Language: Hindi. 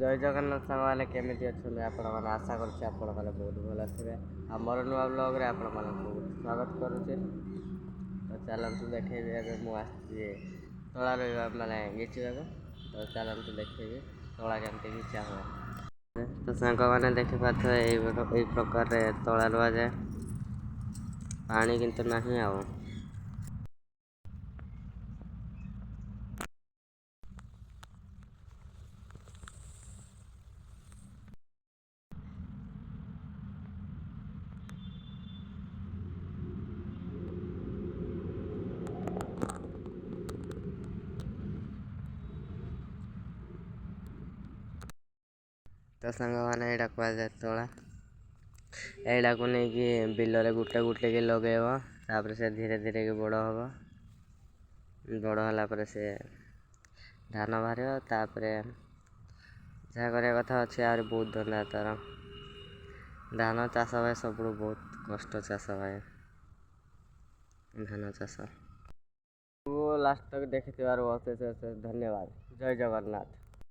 जय जगन्नाथ साଙ୍ଗमाने केमिति अछंतु आपण माने आशा करछि आपण माने बहुत भल थिबे हमर नुआ ब्लॉग रे आपण माने स्वागत करूछि। तो चलंतु देखेबे एबे मु आछि तोला रहिबा माने घिचिबा तो चलंतु देखेबे तोला केमति घिचा हो। तो सांग माने देखि पाथो एई प्रकार रे तोला रुआ जाए पानी किंतु नाही आउ। तो सांग माने एडा कुआ जाए तोला एडा को नहीं कि बिल रे गुटे गुटे के लगेब तापर से धीरे धीरे के बड़ हम बड़ होला पर से धान बाहर तापर जहाँ करने कथा अच्छे आ बहुत धंदा तार धान चाष भाई सब बहुत कष्ट चाष भाई धान चाष। लास्ट तक देखि बहुत धन्यवाद। जय जगन्नाथ।